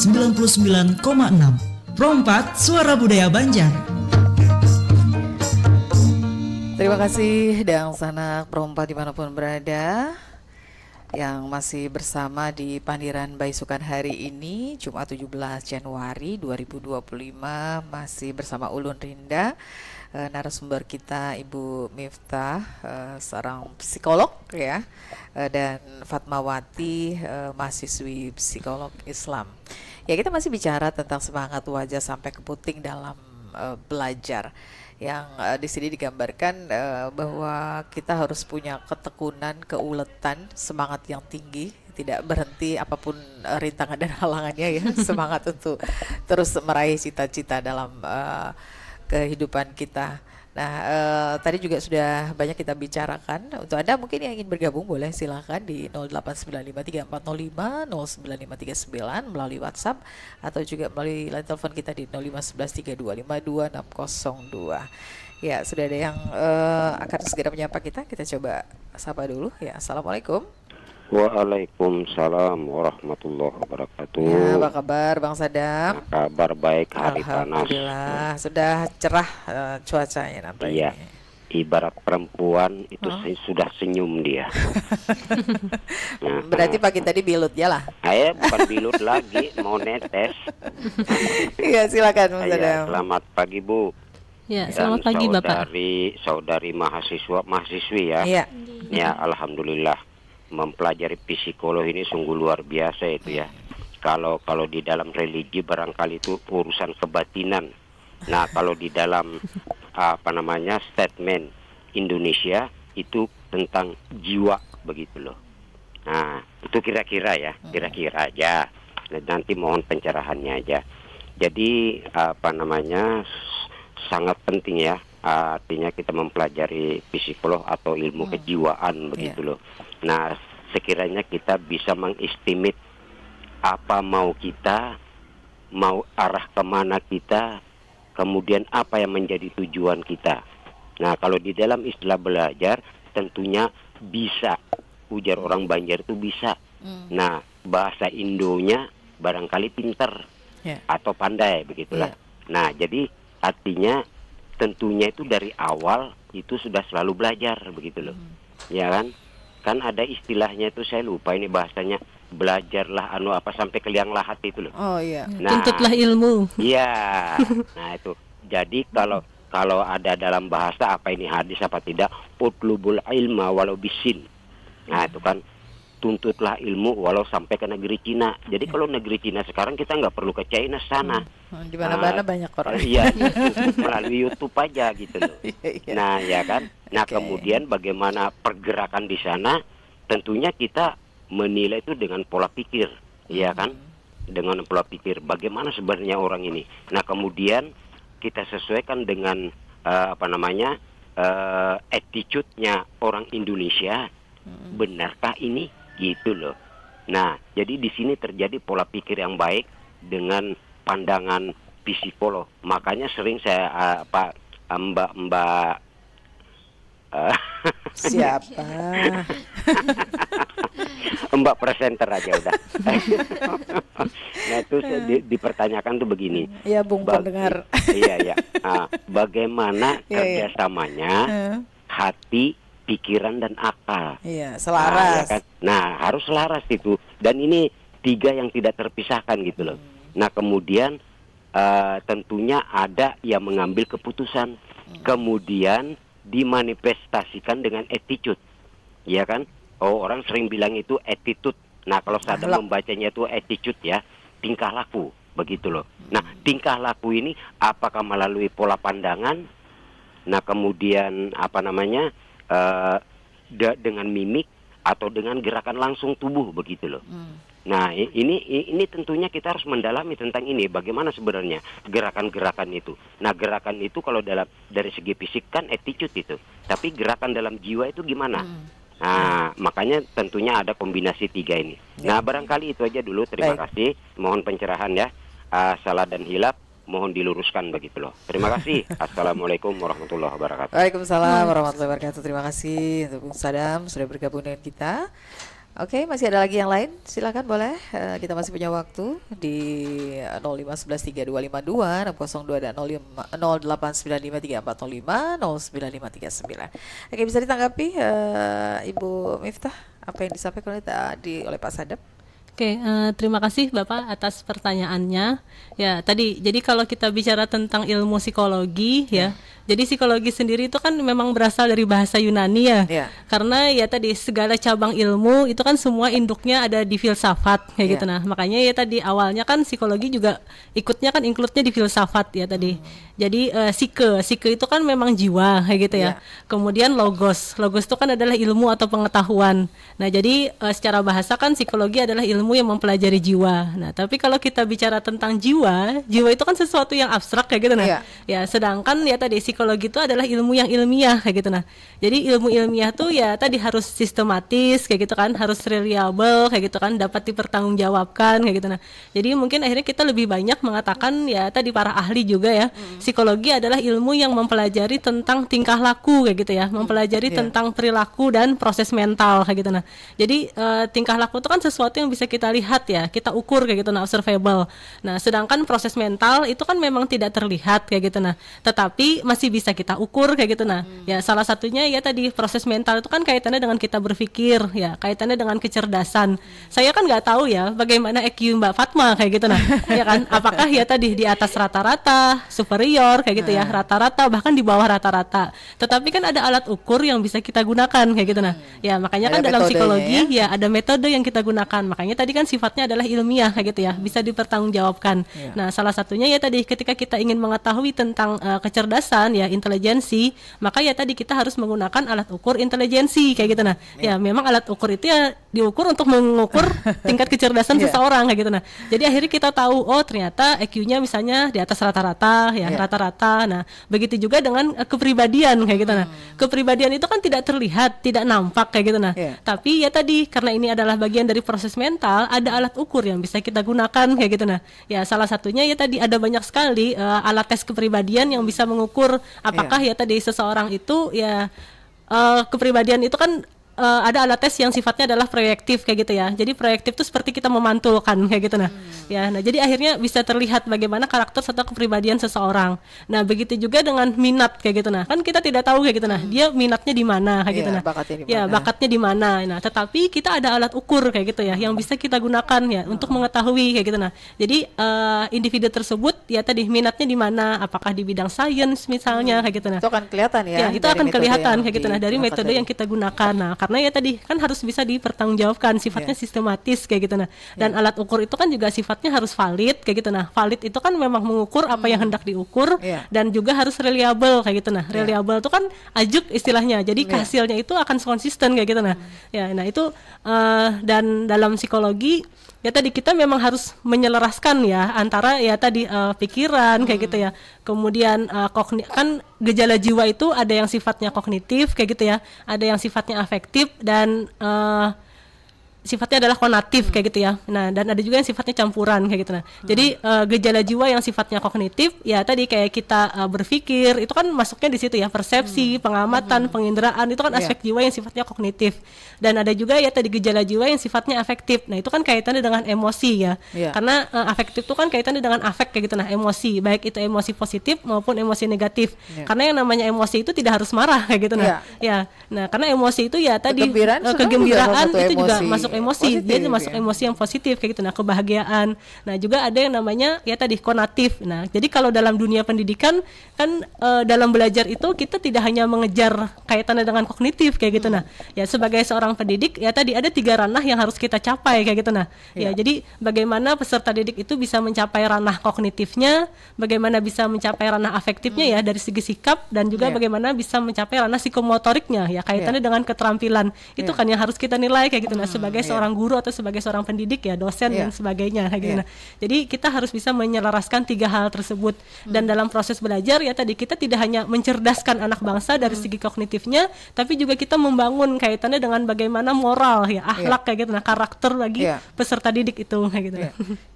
99,6. Pro 4 Suara Budaya Banjar. Terima kasih Dang Sanak Pro 4 dimanapun berada, yang masih bersama di Pandiran Baisukan hari ini Jumat 17 Januari 2025, masih bersama Ulun Rinda. Narasumber kita Ibu Miftah, seorang psikolog ya, dan Fatmawati, mahasiswi psikolog Islam. Ya, kita masih bicara tentang semangat wajah sampai ke puting dalam belajar, yang di sini digambarkan bahwa kita harus punya ketekunan, keuletan, semangat yang tinggi, tidak berhenti apapun rintangan dan halangannya ya, semangat untuk terus meraih cita-cita dalam kehidupan kita. Nah, tadi juga sudah banyak kita bicarakan. Untuk Anda mungkin yang ingin bergabung, boleh silakan di 08953405 09539 melalui WhatsApp, atau juga melalui line telepon kita di 0511325602. Ya, sudah ada yang akan segera menyapa kita. Kita coba sapa dulu ya. Assalamualaikum. Waalaikumsalam warahmatullahi wabarakatuh. Ya, apa kabar Bang Sadam? Kabar baik, hari panas. Alhamdulillah, sudah cerah cuacanya nampaknya. Iya, ibarat perempuan itu sudah senyum dia. Berarti pagi tadi bilut ya lah. Bukan bilut lagi, mau netes. Iya, silakan Bang Sadam. Selamat pagi Bu. Ya, Dan selamat pagi Bapak. saudari mahasiswi ya. Iya. Ya, alhamdulillah. Mempelajari psikologi ini sungguh luar biasa itu ya. Kalau di dalam religi barangkali itu urusan kebatinan. Nah, kalau di dalam statement Indonesia itu tentang jiwa begitu loh. Nah, itu kira-kira aja. Nanti mohon pencerahannya aja. Jadi sangat penting ya. Artinya kita mempelajari psikolog atau ilmu kejiwaan begitu loh. Nah, sekiranya kita bisa mengestimate apa mau kita, mau arah kemana kita, kemudian apa yang menjadi tujuan kita. Nah, kalau di dalam istilah belajar tentunya bisa, ujar orang Banjar itu bisa. Nah, bahasa Indonya barangkali pinter atau pandai begitulah. Nah, jadi artinya tentunya itu dari awal itu sudah selalu belajar begitu loh. Ya kan ada istilahnya itu, saya lupa ini bahasanya, belajarlah sampai ke liang lahat itu loh. Oh iya. Nah, Tuntutlah ilmu. iya. Nah, itu. Jadi kalau ada dalam bahasa apa ini hadis apa tidak, utlubul ilma walau bisin. Nah, itu kan tuntutlah ilmu walau sampai ke negeri Cina. Jadi kalau negeri Cina sekarang kita nggak perlu ke China sana. Di mana-mana banyak orang. Iya, melalui YouTube aja gitu loh. Nah, ya kan. Nah, kemudian bagaimana pergerakan di sana? Tentunya kita menilai itu dengan pola pikir, ya kan? Dengan pola pikir bagaimana sebenarnya orang ini. Nah, kemudian kita sesuaikan dengan attitude-nya orang Indonesia. Benarkah ini? Gitu loh. Nah, jadi di sini terjadi pola pikir yang baik dengan pandangan psikolog. Makanya sering saya Mbak Siapa? Mbak presenter aja udah. Nah, itu dipertanyakan tuh begini. Iya, Bung pendengar. Iya. Bagaimana kerjasamanya hati, pikiran dan akal? Iya, selaras. Ya kan? Nah, harus selaras itu. Dan ini 3 yang tidak terpisahkan gitu loh. Nah, kemudian tentunya ada yang mengambil keputusan, kemudian dimanifestasikan dengan attitude, ya kan? Orang sering bilang itu attitude. Nah, kalau saya membacanya itu attitude ya, tingkah laku begitu loh. Nah, tingkah laku ini apakah melalui pola pandangan? Nah, kemudian dengan mimik atau dengan gerakan langsung tubuh begitu loh. Nah, ini tentunya kita harus mendalami tentang ini, bagaimana sebenarnya gerakan-gerakan itu. Nah, gerakan itu kalau dari segi fisik kan attitude itu, tapi gerakan dalam jiwa itu gimana? Nah, makanya tentunya ada kombinasi 3 ini. Nah, barangkali itu aja dulu. Terima kasih. Mohon pencerahan ya. Salah dan hilaf mohon diluruskan begitu loh. Terima kasih. Assalamualaikum warahmatullahi wabarakatuh. Waalaikumsalam warahmatullahi wabarakatuh. Terima kasih untuk Bung Sadam sudah bergabung dengan kita. Oke, masih ada lagi yang lain? Silakan boleh. Kita masih punya waktu di 05113252 602 dan 08953405 09539. Oke, bisa ditanggapi Ibu Miftah apa yang disampaikan oleh Pak Sadap? Oke, terima kasih Bapak atas pertanyaannya. Ya, tadi jadi kalau kita bicara tentang ilmu psikologi ya, jadi psikologi sendiri itu kan memang berasal dari bahasa Yunani ya. Ya. Karena ya tadi segala cabang ilmu itu kan semua induknya ada di filsafat kayak gitu. Nah, makanya ya tadi awalnya kan psikologi juga ikutnya kan include-nya di filsafat ya tadi. Jadi psike itu kan memang jiwa kayak gitu ya. Kemudian logos itu kan adalah ilmu atau pengetahuan. Nah, jadi secara bahasa kan psikologi adalah ilmu yang mempelajari jiwa. Nah, tapi kalau kita bicara tentang jiwa itu kan sesuatu yang abstrak kayak gitu. Nah, ya sedangkan ya tadi psikologi itu adalah ilmu yang ilmiah kayak gitu. Nah, jadi ilmu ilmiah tuh ya tadi harus sistematis kayak gitu kan, harus reliable kayak gitu kan, dapat dipertanggungjawabkan kayak gitu. Nah, jadi mungkin akhirnya kita lebih banyak mengatakan ya tadi para ahli juga ya, psikologi adalah ilmu yang mempelajari tentang tingkah laku kayak gitu ya, mempelajari tentang perilaku dan proses mental kayak gitu. Nah, jadi tingkah laku itu kan sesuatu yang bisa kita lihat ya, kita ukur kayak gitu, nah observable. Nah, sedangkan proses mental itu kan memang tidak terlihat kayak gitu. Nah, tetapi masih bisa kita ukur kayak gitu. Nah, ya salah satunya ya tadi proses mental itu kan kaitannya dengan kita berpikir ya, kaitannya dengan kecerdasan. Saya kan nggak tahu ya bagaimana EQ Mbak Fatma kayak gitu. Nah, ya kan, apakah ya tadi di atas rata-rata, superior kayak gitu ya, rata-rata bahkan di bawah rata-rata. Tetapi kan ada alat ukur yang bisa kita gunakan kayak gitu. Nah, ya makanya Ada kan dalam psikologi metodenya ya ada metode yang kita gunakan. Makanya tadi kan sifatnya adalah ilmiah kayak gitu ya, bisa dipertanggungjawabkan. Nah, salah satunya ya tadi ketika kita ingin mengetahui tentang kecerdasan ya, intelijensi, maka ya tadi kita harus menggunakan alat ukur intelijensi kayak gitu. Nah, ya memang alat ukur itu ya diukur untuk mengukur tingkat kecerdasan seseorang kayak gitu. Nah, jadi akhirnya kita tahu oh ternyata EQ-nya misalnya di atas rata-rata ya, rata-rata. Nah, begitu juga dengan kepribadian kayak gitu. Nah, kepribadian itu kan tidak terlihat, tidak nampak kayak gitu. Nah, tapi ya tadi karena ini adalah bagian dari proses mental, ada alat ukur yang bisa kita gunakan kayak gitu. Nah, ya salah satunya ya tadi ada banyak sekali alat tes kepribadian yang bisa mengukur apakah ya tadi seseorang itu ya kepribadian itu kan ada alat tes yang sifatnya adalah proyektif kayak gitu ya. Jadi proyektif itu seperti kita memantulkan kayak gitu. Nah, ya, nah jadi akhirnya bisa terlihat bagaimana karakter serta kepribadian seseorang. Nah, begitu juga dengan minat kayak gitu. Nah, kan kita tidak tahu kayak gitu. Nah, dia minatnya di mana kayak gitu. Nah, bakatnya di ya mana. bakatnya di mana. Nah, tetapi kita ada alat ukur kayak gitu ya, yang bisa kita gunakan ya untuk mengetahui kayak gitu. Nah, jadi individu tersebut ya tadi minatnya di mana, apakah di bidang sains misalnya kayak gitu. Nah, Itu akan kelihatan ya. ya itu dari akan metode kelihatan yang kayak gitu. Nah, dari digunakan metode tadi. yang kita gunakan. Nah, karena ya tadi kan harus bisa dipertanggungjawabkan, sifatnya sistematis kayak gitu. Nah, dan alat ukur itu kan juga sifatnya harus valid kayak gitu. Nah, valid itu kan memang mengukur apa yang hendak diukur dan juga harus reliable kayak gitu. Nah, reliable itu kan ajuk istilahnya. Jadi hasilnya itu akan konsisten kayak gitu. Nah, ya, nah itu dan dalam psikologi ya tadi kita memang harus menyelaraskan ya antara ya tadi pikiran kayak gitu ya. Kemudian kan gejala jiwa itu ada yang sifatnya kognitif kayak gitu ya, ada yang sifatnya afektif dan sifatnya adalah konatif kayak gitu ya. Nah, dan ada juga yang sifatnya campuran kayak gitu. Nah, jadi gejala jiwa yang sifatnya kognitif ya tadi kayak kita berpikir itu kan masuknya di situ ya, persepsi, pengamatan, penginderaan itu kan aspek jiwa yang sifatnya kognitif. Dan ada juga ya tadi gejala jiwa yang sifatnya afektif. Nah, itu kan kaitannya dengan emosi ya. Karena afektif itu kan kaitannya dengan afek kayak gitu. Nah, emosi, baik itu emosi positif maupun emosi negatif. Karena yang namanya emosi itu tidak harus marah kayak gitu. Nah, ya. Nah, karena emosi itu ya tadi kegembiraan itu juga masuk emosi, positif, dia masuk emosi yang positif kayak gitu. Nah, kebahagiaan. Nah, juga ada yang namanya ya tadi konatif. Nah, jadi kalau dalam dunia pendidikan kan dalam belajar itu kita tidak hanya mengejar kaitannya dengan kognitif kayak gitu. Nah, ya sebagai seorang pendidik ya tadi ada 3 ranah yang harus kita capai kayak gitu. Nah, ya jadi bagaimana peserta didik itu bisa mencapai ranah kognitifnya, bagaimana bisa mencapai ranah afektifnya ya dari segi sikap, dan juga bagaimana bisa mencapai ranah psikomotoriknya ya kaitannya dengan keterampilan. Itu kan yang harus kita nilai kayak gitu. Nah, sebagai seorang guru atau sebagai seorang pendidik ya, dosen dan sebagainya kayak gitu. Nah, jadi kita harus bisa menyelaraskan 3 hal tersebut. Dan dalam proses belajar ya tadi kita tidak hanya mencerdaskan anak bangsa dari segi kognitifnya, tapi juga kita membangun kaitannya dengan bagaimana moral ya, akhlak kayak gitu. Nah, karakter bagi peserta didik itu kayak gitu.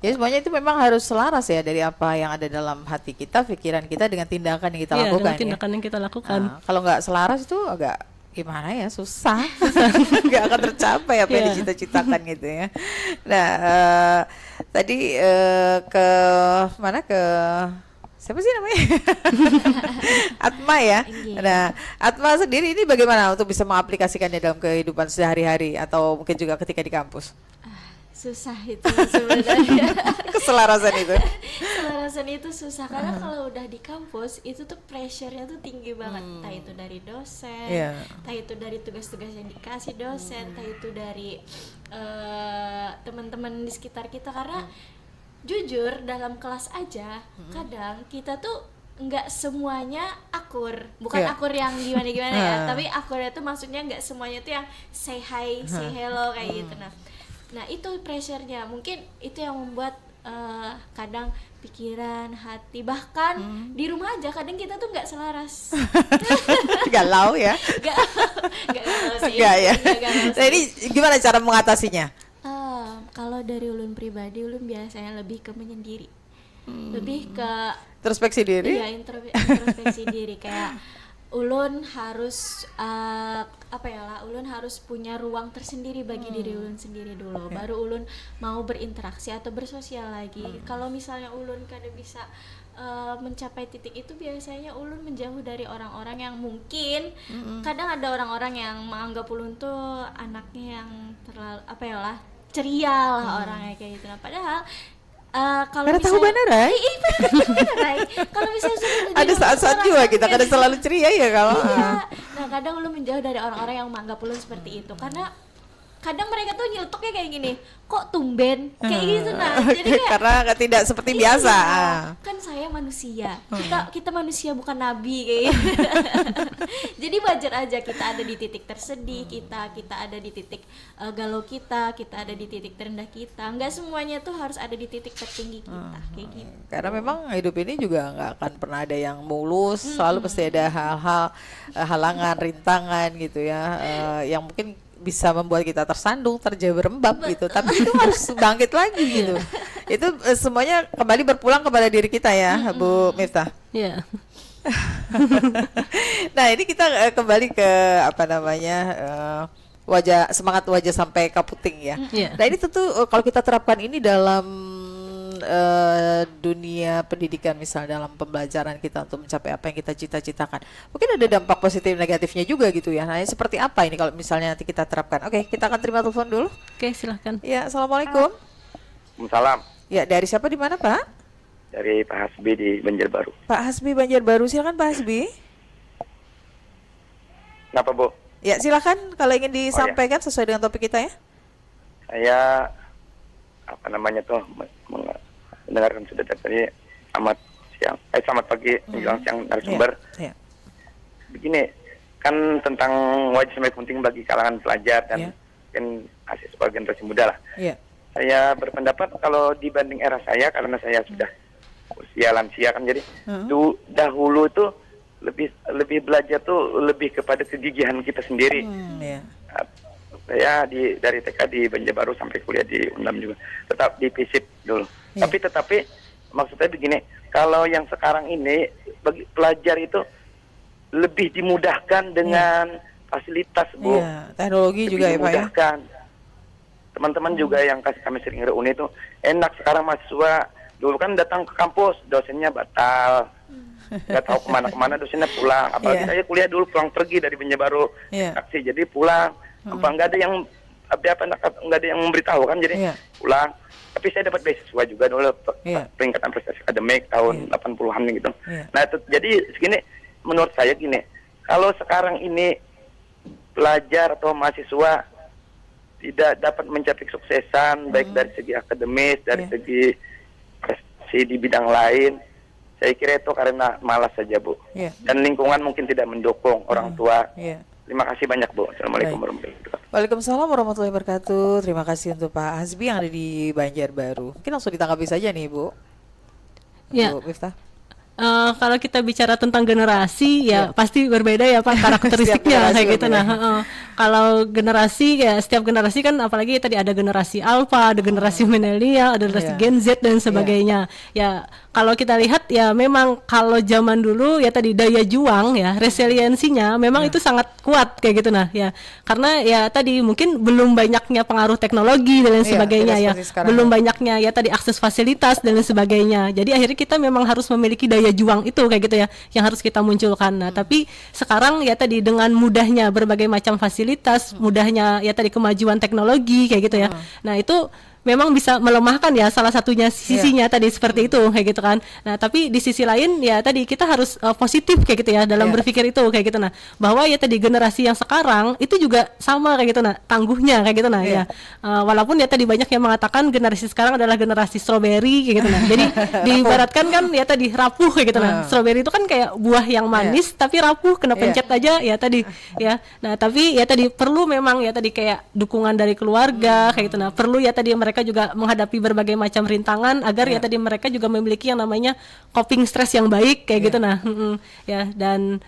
Jadi semuanya itu memang harus selaras ya dari apa yang ada dalam hati kita, pikiran kita dengan tindakan yang kita lakukan. Dengan tindakan yang kita lakukan. Nah, kalau nggak selaras itu agak gimana ya, susah. Nggak akan tercapai apa yang Iya. dicita-citakan gitu ya. Nah, tadi ke mana, ke siapa sih namanya? Atma ya. Iya. Nah, Atma sendiri ini bagaimana untuk bisa mengaplikasikannya dalam kehidupan sehari-hari atau mungkin juga ketika di kampus? Susah itu sebenarnya. Keselarasan itu. Selarasan itu susah karena kalau udah di kampus itu tuh pressure-nya tuh tinggi banget, entah itu dari dosen, Iya. entah itu dari tugas-tugas yang dikasih dosen, entah itu dari teman-teman di sekitar kita. Karena jujur dalam kelas aja kadang kita tuh nggak semuanya akur, bukan Iya. akur yang gimana-gimana ya, tapi akurnya tuh maksudnya nggak semuanya tuh yang say hi, say hello kayak gitu. Nah itu pressure-nya, mungkin itu yang membuat kadang pikiran, hati, bahkan di rumah aja kadang kita tuh nggak selaras. Galau ya. Nggak galau sih. Enggak ya. Nggak galau Nah, sih. ini gimana cara mengatasinya? Kalau dari ulun pribadi, ulun biasanya lebih ke menyendiri, lebih ke Introspeksi diri? iya introspeksi diri. Kayak ulun harus apa ya lah, ulun harus punya ruang tersendiri bagi diri ulun sendiri dulu, baru ulun mau berinteraksi atau bersosial lagi. Kalau misalnya ulun kada bisa mencapai titik itu, biasanya ulun menjauh dari orang-orang yang mungkin kadang ada orang-orang yang menganggap ulun tuh anaknya yang terlalu apa ya lah, ceria lah orangnya kayak gitu. Nah padahal kalau Karena tahu misalnya- beneran. Iya, bener, Rai. Kalau misalnya sudah menjadi Ada saat-saat orang juga yang kita kadang selalu ceria ya kalau. iya. Nah kadang ulun menjauh dari orang-orang yang menganggap ulun seperti itu, karena kadang mereka tuh nyeletuknya kayak gini, kok tumben kayak gitu. Nah jadi kayak Karena tidak seperti iya, biasa. kan saya manusia, kita manusia bukan nabi kayak gitu. Jadi wajar aja kita ada di titik tersedih, kita ada di titik galau, kita ada di titik terendah kita. Nggak semuanya tuh harus ada di titik tertinggi kita kayak gitu. Karena memang hidup ini juga nggak akan pernah ada yang mulus, selalu pasti ada hal-hal halangan, rintangan gitu ya, yang mungkin bisa membuat kita tersandung, terjerembab gitu. Tapi itu harus bangkit lagi gitu. Itu semuanya kembali berpulang kepada diri kita ya, Bu Miftah. Iya. Nah ini kita kembali ke apa namanya, semangat wajah sampai kaputing ya. Iya. Nah ini tentu kalau kita terapkan ini dalam dunia pendidikan, misalnya dalam pembelajaran kita untuk mencapai apa yang kita cita-citakan, mungkin ada dampak positif negatifnya juga gitu ya. Nah ini seperti apa ini kalau misalnya nanti kita terapkan? Oke, kita akan terima telepon dulu. Oke, silahkan. Ya, assalamualaikum. Salam Ya, dari siapa, di mana Pak? dari Pak Hasbi di Banjarbaru. Pak Hasbi Banjarbaru, silakan Pak Hasbi. Kenapa Bu? Ya silakan kalau ingin disampaikan sesuai dengan topik kita ya. Saya apa namanya tuh mendengarkan sudah tadi selamat pagi menjelang siang narasumber. Ya. Begini, kan tentang wajib sampai penting bagi kalangan pelajar dan Ya. mungkin mahasiswa generasi muda lah. Ya. Saya berpendapat kalau dibanding era saya, karena saya sudah usia lansia kan, jadi dahulu tuh lebih belajar tuh lebih kepada kegigihan kita sendiri. Ya. Saya dari TK di Banjarbaru sampai kuliah di UNDAM juga tetap di FISIP dulu. Ya. Tapi maksudnya begini, kalau yang sekarang ini bagi pelajar itu lebih dimudahkan dengan fasilitas, Bu. Iya, teknologi Lebih juga ya Pak ya. dimudahkan. Teman-teman juga yang kami sering reuni itu enak. Sekarang mahasiswa dulu kan datang ke kampus, dosennya batal, nggak tahu kemana-kemana, dosennya pulang. Apalagi Iya. saya kuliah dulu pulang pergi dari Banjarbaru Iya. taksi, jadi pulang. Apa nggak ada yang nggak ada yang memberitahu kan, jadi Iya. pulang. Tapi saya dapat beasiswa juga dulu, Iya. peringkatan prestasi akademik tahun 80-an gitu. Iya. Nah jadi segini, menurut saya gini, kalau sekarang ini pelajar atau mahasiswa tidak dapat mencapai kesuksesan baik dari segi akademis, dari Iya. segi prestasi di bidang lain, saya kira itu karena malas saja, Bu. Iya. Dan lingkungan mungkin tidak mendukung orang tua. Iya. Terima kasih banyak, Bu. Assalamualaikum Baik. warahmatullahi wabarakatuh. Waalaikumsalam warahmatullahi wabarakatuh. Terima kasih untuk Pak Hasbi yang ada di Banjarbaru. Mungkin langsung ditanggapi saja nih Bu. Ya. Bu Miftah. Kalau kita bicara tentang generasi ya pasti berbeda ya Pak karakteristiknya Setiap generasi kayak gitu. berbeda. Nah, kalau generasi ya setiap generasi kan apalagi tadi ada generasi alpha, ada generasi milenial, ada generasi Gen Z dan sebagainya. Ya kalau kita lihat ya memang kalau zaman dulu ya tadi daya juang ya resiliensinya memang itu sangat kuat kayak gitu nah ya. Karena ya tadi mungkin belum banyaknya pengaruh teknologi dan lain sebagainya ya. Belum banyaknya ya tadi akses fasilitas dan lain sebagainya. Jadi akhirnya kita memang harus memiliki daya juang itu kayak gitu ya yang harus kita munculkan. Nah, tapi sekarang ya tadi dengan mudahnya berbagai macam fasilitas, mudahnya ya tadi kemajuan teknologi kayak gitu ya. Nah, itu memang bisa melemahkan ya salah satunya sisinya tadi seperti itu kayak gitu kan. Nah, tapi di sisi lain ya tadi kita harus positif kayak gitu ya dalam berpikir itu kayak gitu nah. Bahwa ya tadi generasi yang sekarang itu juga sama kayak gitu nah, tangguhnya kayak gitu nah ya. Walaupun ya tadi banyak yang mengatakan generasi sekarang adalah generasi strawberry kayak gitu nah. Jadi diibaratkan kan ya tadi rapuh kayak gitu nah. Strawberry itu kan kayak buah yang manis tapi rapuh kena pencet aja ya tadi ya. Nah, tapi ya tadi perlu memang ya tadi kayak dukungan dari keluarga kayak gitu nah. Perlu ya tadi mereka juga menghadapi berbagai macam rintangan agar ya tadi mereka juga memiliki yang namanya coping stress yang baik kayak gitu nah. Ya dan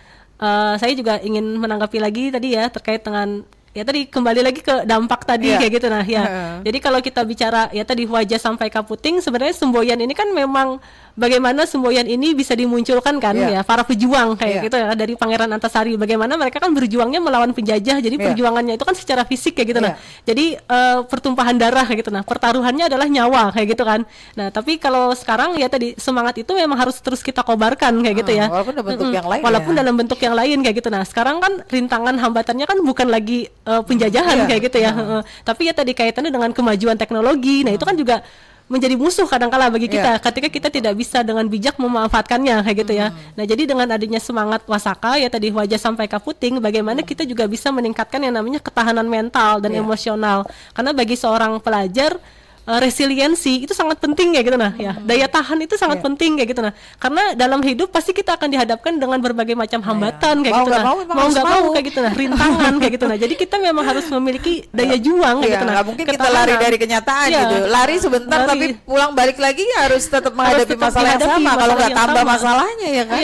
saya juga ingin menanggapi lagi tadi ya terkait dengan ya tadi kembali lagi ke dampak tadi kayak gitu nah ya. Jadi kalau kita bicara ya tadi wajah sampai kaputing sebenarnya semboyan ini kan memang bagaimana semboyan ini bisa dimunculkan kan ya para pejuang kayak gitu ya dari Pangeran Antasari bagaimana mereka kan berjuangnya melawan penjajah jadi perjuangannya itu kan secara fisik kayak gitu nah jadi pertumpahan darah kayak gitu nah pertaruhannya adalah nyawa kayak gitu kan nah tapi kalau sekarang ya tadi semangat itu memang harus terus kita kobarkan kayak gitu ya walaupun dalam bentuk yang lain walaupun dalam bentuk yang lain kayak gitu nah sekarang kan rintangan hambatannya kan bukan lagi penjajahan kayak gitu ya tapi ya tadi kaitannya dengan kemajuan teknologi nah itu kan juga menjadi musuh kadang-kala bagi kita ketika kita tidak bisa dengan bijak memanfaatkannya kayak gitu ya. Nah, jadi dengan adanya semangat wasaka ya tadi wajah sampai kaputing bagaimana kita juga bisa meningkatkan yang namanya ketahanan mental dan emosional. Karena bagi seorang pelajar resiliensi itu sangat penting kayak gitu nah ya daya tahan itu sangat penting kayak gitu nah karena dalam hidup pasti kita akan dihadapkan dengan berbagai macam hambatan kayak gitu nah mau nggak mau kayak gitu nah rintangan kayak gitu nah jadi kita memang harus memiliki daya juang kayak gitu nah nggak mungkin kita lari dari kenyataan gitu lari sebentar tapi pulang balik lagi harus tetap menghadapi masalah yang sama kalau nggak tambah masalahnya ya kan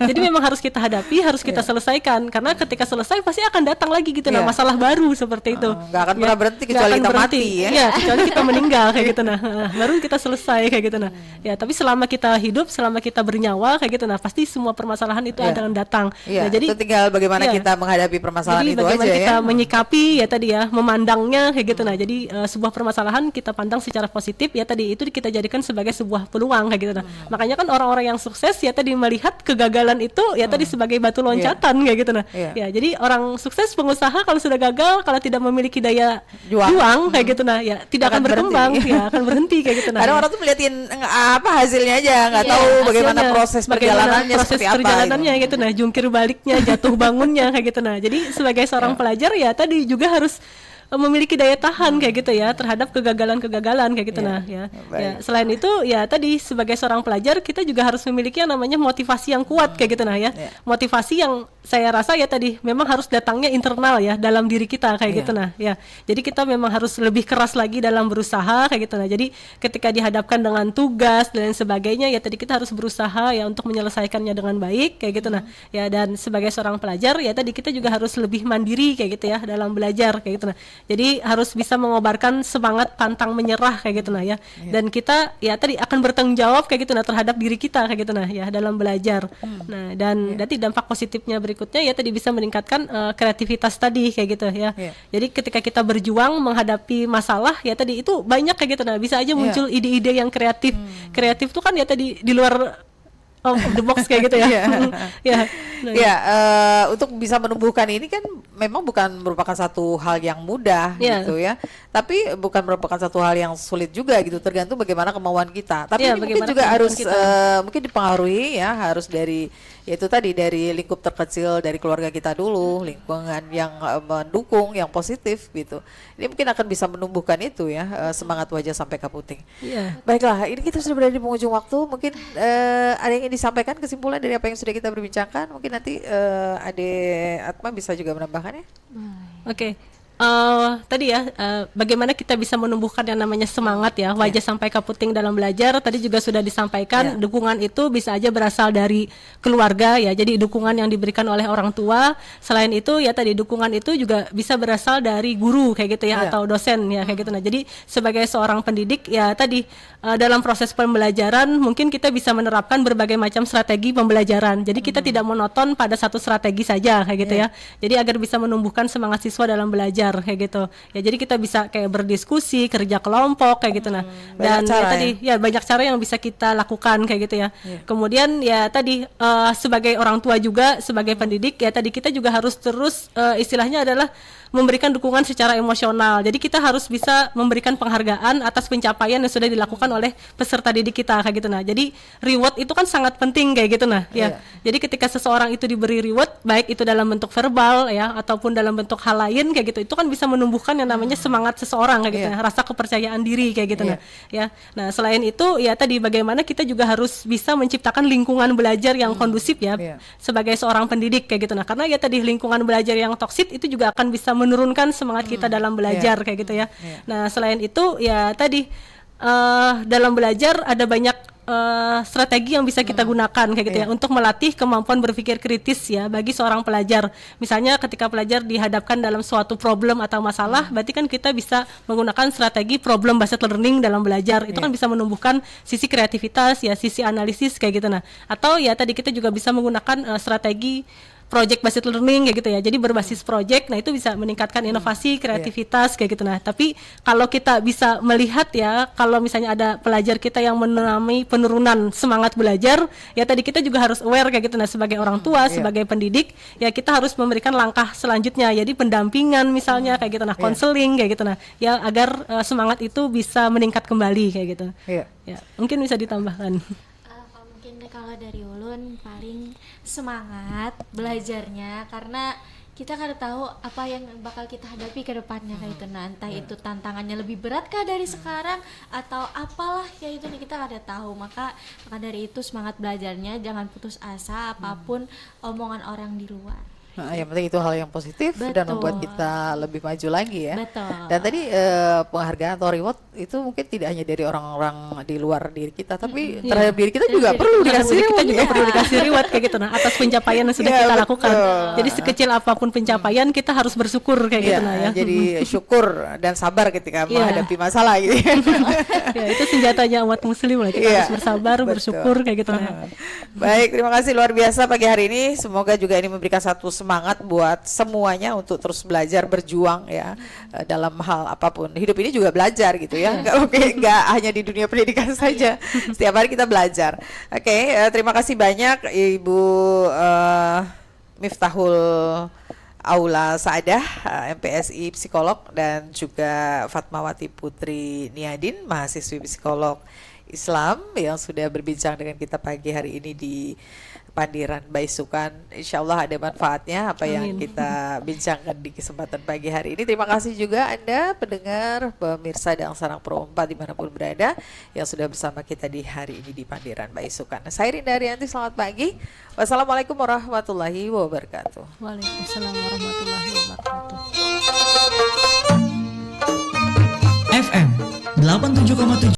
jadi memang harus kita hadapi harus kita selesaikan karena ketika selesai pasti akan datang lagi gitu nah masalah baru seperti itu nggak akan pernah berhenti kecuali kita mati ya kecuali kita meninggal kayak gitu nah baru kita selesai kayak gitu nah ya tapi selama kita hidup selama kita bernyawa kayak gitu nah pasti semua permasalahan itu akan datang nah jadi itu tinggal bagaimana kita menghadapi permasalahan jadi itu bagaimana aja kita ya menyikapi ya tadi ya memandangnya kayak gitu nah jadi sebuah permasalahan kita pandang secara positif ya tadi itu kita jadikan sebagai sebuah peluang kayak gitu nah makanya kan orang-orang yang sukses ya tadi melihat kegagalan itu ya tadi sebagai batu loncatan kayak gitu nah ya jadi orang sukses pengusaha kalau sudah gagal kalau tidak memiliki daya juang kayak gitu nah ya tidak akan berkembang ya akan berhenti kayak gitu nah. Kadang orang tuh melihatin apa hasilnya aja nggak tahu bagaimana proses perjalanannya proses seperti perjalanannya apa gitu nah jungkir baliknya jatuh bangunnya kayak gitu nah jadi sebagai seorang pelajar ya tadi juga harus memiliki daya tahan kayak gitu ya terhadap kegagalan-kegagalan kayak gitu nah ya selain itu ya tadi sebagai seorang pelajar kita juga harus memiliki yang namanya motivasi yang kuat kayak gitu nah ya motivasi yang saya rasa ya tadi memang harus datangnya internal ya dalam diri kita kayak gitu nah ya jadi kita memang harus lebih keras lagi dalam berusaha kayak gitu nah jadi ketika dihadapkan dengan tugas dan sebagainya ya tadi kita harus berusaha ya untuk menyelesaikannya dengan baik kayak gitu nah ya dan sebagai seorang pelajar ya tadi kita juga harus lebih mandiri kayak gitu ya dalam belajar kayak gitu nah jadi harus bisa mengobarkan semangat pantang menyerah kayak gitu nah ya dan kita ya tadi akan bertanggung jawab kayak gitu nah terhadap diri kita kayak gitu nah ya dalam belajar nah dan nanti dampak positifnya berikutnya ya tadi bisa meningkatkan kreativitas tadi kayak gitu ya jadi ketika kita berjuang menghadapi masalah ya tadi itu banyak kayak gitu nah bisa aja muncul ide-ide yang kreatif kreatif tuh kan ya tadi di luar of the box kayak gitu ya. Untuk bisa menumbuhkan ini kan memang bukan merupakan satu hal yang mudah gitu ya. Tapi bukan merupakan satu hal yang sulit juga gitu, tergantung bagaimana kemauan kita. Tapi ini mungkin juga harus mungkin dipengaruhi ya, harus dari yaitu tadi dari lingkup terkecil dari keluarga kita dulu, lingkungan yang mendukung, yang positif gitu. Ini mungkin akan bisa menumbuhkan itu ya, semangat wajah sampai kaputing. Baiklah, ini kita sudah berada di penghujung waktu. Mungkin ada yang ingin disampaikan kesimpulan dari apa yang sudah kita berbincangkan. Mungkin nanti Ade Atma bisa juga menambahkan ya. Oke. tadi ya, bagaimana kita bisa menumbuhkan yang namanya semangat ya, wajah sampai kaputing dalam belajar. Tadi juga sudah disampaikan, dukungan itu bisa aja berasal dari keluarga ya. Jadi dukungan yang diberikan oleh orang tua. Selain itu ya tadi dukungan itu juga bisa berasal dari guru kayak gitu ya, atau dosen ya kayak gitu. Nah, jadi sebagai seorang pendidik ya tadi dalam proses pembelajaran mungkin kita bisa menerapkan berbagai macam strategi pembelajaran. Jadi kita tidak monoton pada satu strategi saja kayak gitu ya. Jadi agar bisa menumbuhkan semangat siswa dalam belajar kayak gitu ya. Jadi kita bisa kayak berdiskusi, kerja kelompok kayak gitu. Nah, dan ya tadi ya banyak cara yang bisa kita lakukan kayak gitu ya. Kemudian ya tadi sebagai orang tua juga, sebagai pendidik ya tadi kita juga harus terus istilahnya adalah memberikan dukungan secara emosional. Jadi kita harus bisa memberikan penghargaan atas pencapaian yang sudah dilakukan oleh peserta didik kita kayak gitu. Nah, jadi reward itu kan sangat penting kayak gitu nah ya. Jadi ketika seseorang itu diberi reward baik itu dalam bentuk verbal ya ataupun dalam bentuk hal lain kayak gitu, itu kan bisa menumbuhkan yang namanya semangat seseorang kayak gitu nah, rasa kepercayaan diri kayak gitu nah ya. Nah, selain itu ya tadi bagaimana kita juga harus bisa menciptakan lingkungan belajar yang kondusif ya sebagai seorang pendidik kayak gitu. Nah, karena ya tadi lingkungan belajar yang toksik itu juga akan bisa menurunkan semangat kita dalam belajar kayak gitu ya. Nah, selain itu ya tadi dalam belajar ada banyak strategi yang bisa kita gunakan kayak gitu ya untuk melatih kemampuan berpikir kritis ya bagi seorang pelajar. Misalnya ketika pelajar dihadapkan dalam suatu problem atau masalah, berarti kan kita bisa menggunakan strategi problem based learning dalam belajar. Itu kan bisa menumbuhkan sisi kreativitas ya, sisi analisis kayak gitu nah. Atau ya tadi kita juga bisa menggunakan strategi project based learning kayak gitu ya. Jadi berbasis project, nah itu bisa meningkatkan inovasi, kreativitas kayak gitu. Nah, tapi kalau kita bisa melihat ya, kalau misalnya ada pelajar kita yang mengalami penurunan semangat belajar, ya tadi kita juga harus aware kayak gitu. Nah, sebagai orang tua, sebagai pendidik, ya kita harus memberikan langkah selanjutnya. Jadi pendampingan misalnya kayak gitu. Nah, konseling kayak gitu. Nah, ya agar semangat itu bisa meningkat kembali kayak gitu. Ya, mungkin bisa ditambahkan. Kalau dari Ulun paling semangat belajarnya karena kita kada tahu apa yang bakal kita hadapi ke depannya kayak itu. Nah, entah itu tantangannya lebih beratkah dari sekarang atau apalah ya itu nih kita kada tahu. Maka dari itu semangat belajarnya jangan putus asa apapun omongan orang di luar. Nah, yang penting itu hal yang positif dan membuat kita lebih maju lagi ya. Dan tadi penghargaan atau reward itu mungkin tidak hanya dari orang-orang di luar diri kita, tapi terhadap diri kita juga perlu dikasih reward. Kita juga perlu dikasih reward kayak gitu nah atas pencapaian yang sudah kita lakukan. Jadi sekecil apapun pencapaian kita harus bersyukur kayak gitu nah ya. Jadi syukur dan sabar ketika menghadapi masalah gitu. Ya, itu senjatanya umat muslim lah. Kita harus bersabar, bersyukur kayak gitu nah. Baik, terima kasih luar biasa pagi hari ini. Semoga juga ini memberikan satu semangat buat semuanya untuk terus belajar berjuang ya dalam hal apapun. Hidup ini juga belajar gitu ya. Nggak hanya di dunia pendidikan saja. Setiap hari kita belajar. Oke, terima kasih banyak Ibu Miftahul Aula Saadah, MPSI psikolog, dan juga Fatmawati Putri Niadin, mahasiswi psikolog Islam yang sudah berbincang dengan kita pagi hari ini di Pandiran Baisukan. Insya Allah ada manfaatnya apa yang kita bincangkan di kesempatan pagi hari ini. Terima kasih juga Anda pendengar, pemirsa dan Sarang Pro 4 dimanapun berada yang sudah bersama kita di hari ini di Pandiran Baisukan. Saya Rinda Arianti, selamat pagi. Wassalamualaikum warahmatullahi wabarakatuh. Waalaikumsalam warahmatullahi wabarakatuh. FM 87,7